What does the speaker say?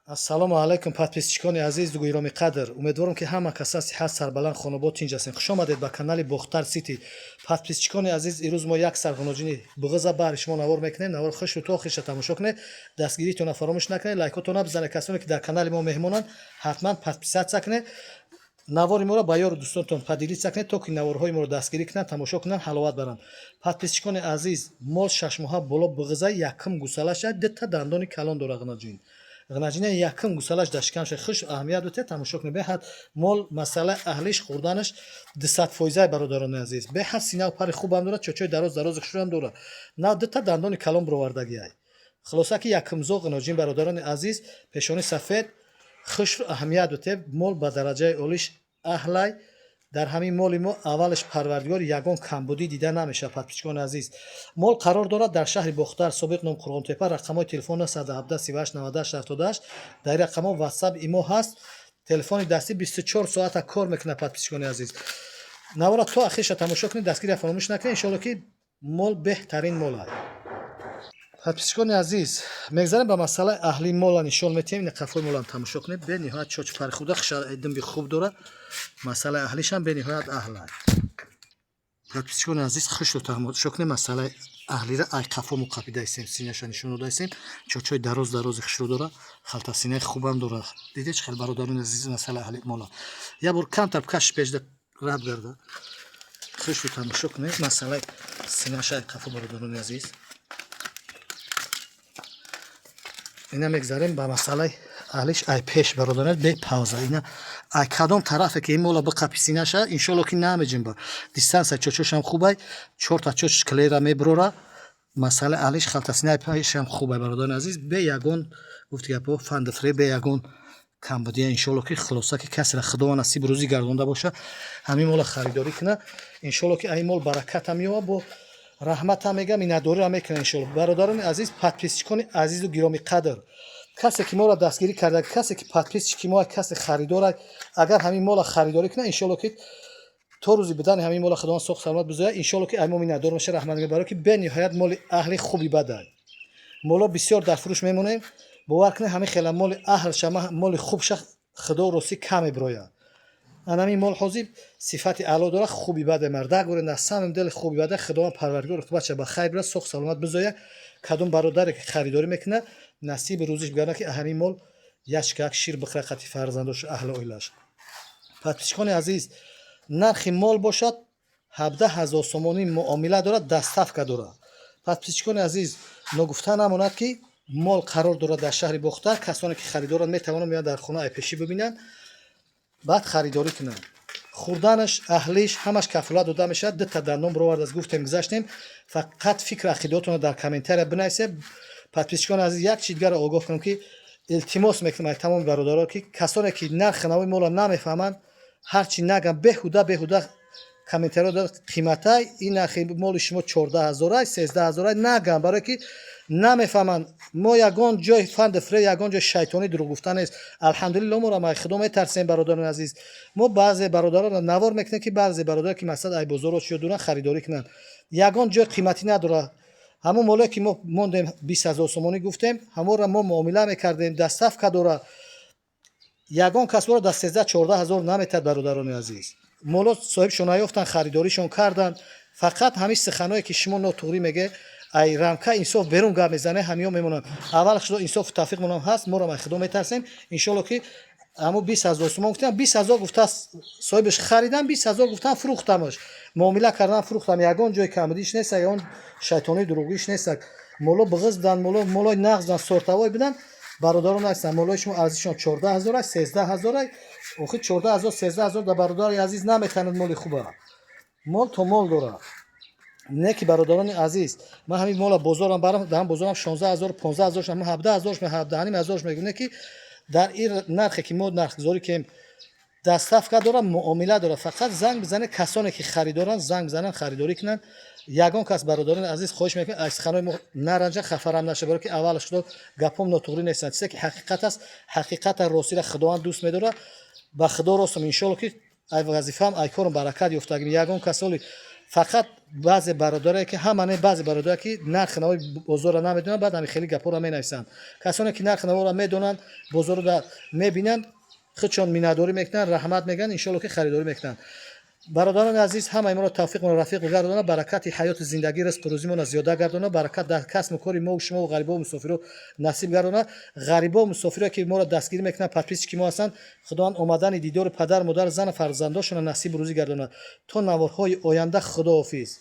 ассалому алайкум подписчикони азиз дугу ироми қадр. Умедворам ки ҳама каса сиҳат сарбаланд хонобод тинҷ ҳастем. Хуш омадед ба канали Бохтар Сити. Подписчикони азиз, ирӯз мо як сарғуноҷини буғиза баҳри шумо навор мекунем. Навор хушру то охириша тамошо кунед. Дастгиритона фаромӯш накунед. Лайкотона бизанед. Касоне ки дар канали мо меҳмонанд, ҳатман подписатсия кунед. навори моро ба ёру дӯстонтон падилитсия кунед, то ки наворҳои моро дастгирӣ кунанд, тамошо кунанд, ҳаловат баранд. Подписчикони азиз, мол 6 моҳа боло буғиза якм гусалаша дата дандони калон дора ғнаҷин. ғнаҷина якм гусалаш дашкамша хуш аҳамият доте тамошо кунед. Беҳад мол масъала аҳлиш хурданаш 200% бародарони азиз. Беҳад синав пари хубам дорад, чочои дарози хушрам дорад. На дата дандони калон бировардагиай. Хулоса ки якмзо ғнаҷин бародарони азиз, пешони сафед хушр аҳамият доте мол ба дараҷаи олиш аҳлай. дар ҳамин моли мо аввалаш парвардигор ягон камбудӣ дида намешавад. Подписчикони азиз, мол қарор дорад дар шаҳри Бохтар, собиқ ном Қурғонтепа. Рақамҳои телефон 917 38 98 78. дар рақамҳо WhatsApp имо ҳаст. телефони дастӣ 24 соата кор мекунад. Подписчикони азиз, навора то ахириша тамошо кунед, дастгирия фаромӯш накунед. Иншоалло ки мол беҳтарин мол аст. подписчикони азиз, мегзарем ба масъалаи аҳли мола нишон метиҳем. ин қафои молам тамошо кунед. бениҳоят чоч пари худа димби хуб дора. масъалаи аҳлишам бениҳоят аҳл аст. подписчикони азиз, хушро тамошо кунед. масъалаи аҳлира ай қафо муқапида истем, синяша нишон дода истем. чочои дарози хушро дора, халтасинаи хубам дора. дидед чӣ хел бародарони азиз масъалаи аҳли мола. я бор камтар кашш пешда рад гарда. хушро тамошо кунед. масъалаи синяша ай қафо бародарони азиз. ина мегзарем ба масъалаи аҳлиш ай пеш бародарон бе пауза. ина ай кадом тарафе ки ин мола биқапи синаша, иншоалло ки намеҷим ба дистанция чочошам хубай, 4 чоч клера меброра. масъалаи аҳлиш халтасинаи пешам хубай бародарони азиз. бе ягон гуфти гапо фандифре, бе ягон камбудия. иншоалло ки хулоса ки касра худованд насиб рӯзӣ гардонда боша, ҳамин мола харидорӣ куна. иншоалло ки ай мол баракатам меёбад, бо раҳматам мегам, миннатдориам мекунам. иншоалло бародарони азиз, подписчикони азизу гироми қадр, касе ки моро дастгирӣ карда, касе ки подписчики мо, касе харидор, агар ҳамин мола харидорӣ кунад, иншоалло ки то рӯзи бидани ҳамин мола худованд соғ саломат бизояд. иншоалло ки ай мо миннатдор меша, раҳмат мебаро ки бениҳоят моли аҳли хуби бадай. моло бисёр дар фурӯш мемонем. бовар кунед ҳамин хела моли аҳл шама, моли хуб ша худо рости кам мебирояд. ҳамин мол ҳозир сифати аъло дора, хуби бадай марда горе на самим дели хуби бадай. худованд парвардигор иқбатша ба хайр бирад, соғ саломат бизояд. кадом бародаре ки харидорӣ мекунад, насиби рӯзиш бигарна ки ҳамин мол яшкак шир бихӯрад хати фарзандош аҳли оилааш. подписчикони азиз, нархи мол бошад 17000 сомонӣ муомила дорад, дастафка дорад. подписчикони азиз, ногуфта намонад ки мол қарор дорад дар шаҳри Бохтар. касоне ки харидоранд метавонанд меянд дар хона айпешӣ бибинанд, баъд харидорӣ кунанд. хурданаш, аҳлиш ҳамаш кафолат дода мешавад. дата дандон бировардаст, гуфтем гузаштем. фақат фикр ақидотона дар комментария бинависед. подписчикони азиз, як чиз дигара огоҳ кунам ки илтимос мекунам ай тамоми бародарон ки касоне ки нархи навои мола намефаҳманд, ҳарчи нагам беҳуда комментариё додад қиматай ин нархи моли шумо 14000 13000 нагам, барое ки намефаҳманд. мо ягон ҷои фандифре, ягон ҷои шайтонӣ дурӯғ гуфта нест. алҳамдулилло моро ай худо метарсем бародарони азиз. мо баъзе бародарон навор мекунем ки баъзе бародар ки масъад ай бозоро чиё дуранд харидорӣ кунанд. ягон ҷои қиматӣ надорад. ҳамон моле ки мо мондем 20000 сомонӣ гуфтем, ҳамонро мо муомила мекардем, дастафка дора. ягон кас моро дар 13-14000 наметад бародарони азиз. моло соҳибшон наёфтанд, харидоришон карданд. фақат ҳамин суханое ки шумо нотуғрӣ меге, ай рамка инсоф берун гап мезане, ҳамиё мемонанд. аввал худо инсофу тавфиқ монам ҳаст, моро ай худо метарсем. иншоалло ки аммо 20000 сомон гуфтам, 20000 гуфта соҳибаш харидан, 20000 гуфтам фурӯхтамаш. муомила кардан, фурӯхтам. ягон ҷои камбудиш нест, ягон шайтонии дурӯғиш нест. моло биғиз буданд, молои нағз буданд, сортавой буданд. бародарон ҳастанд. молои шумо арзишон 14000, 13000. охир 14000, 13000 да бародари азиз наметанад моли хуба. мол то мол дора. не ки бародарони азиз, ман ҳамин мола бозорам барам, дар бозорам 16000, 15000, 17000, 17000 мегӯям. не ки дар ин нархе ки мо нархгузорӣ кем, дастафка дора, муомила дора. фақат занг бизанед, касоне ки харидоранд занг бизананд, харидорӣ кунанд. ягон кас бародарони азиз хоҳиш мекунам ай суханои мо наранҷа, хафарам наша, барое ки аввалаш худо гапом нотуғрӣ нестанд. чизе ки ҳақиқат аст, ҳақиқата ростира худованд дӯст медорад. ба худо ростам. иншоалло ки ай вазифаам, ай корам баракат ёфтагим. ягон кас оли فقط بعضی برادرایی که همانه بعضی برادرایی که نرخ نوای بازار را نمیدونن بعد همین خیلی گپا را مینویسن کسانی که نرخ نوا را میدونن بازار را میبینن خودشون میناداری میکنن رحمت میگن ان که خریداری میکنن برادران عزیز همه ما را توفیق و رفیق بگردونه برکت حیات زندگی رزق روزی ما زیاده گردونه برکت در کسب و کار ما و شما و غریبا و مسافرا نصیب گردونه غریبا و مسافرا که ما را دستگیر میکنن پرپیچ کی ما هستند خداوند اومدن دیدار پدر مادر زن فرزنداشون نصیب روزی گردونه تا نوارهای آینده خداحافظ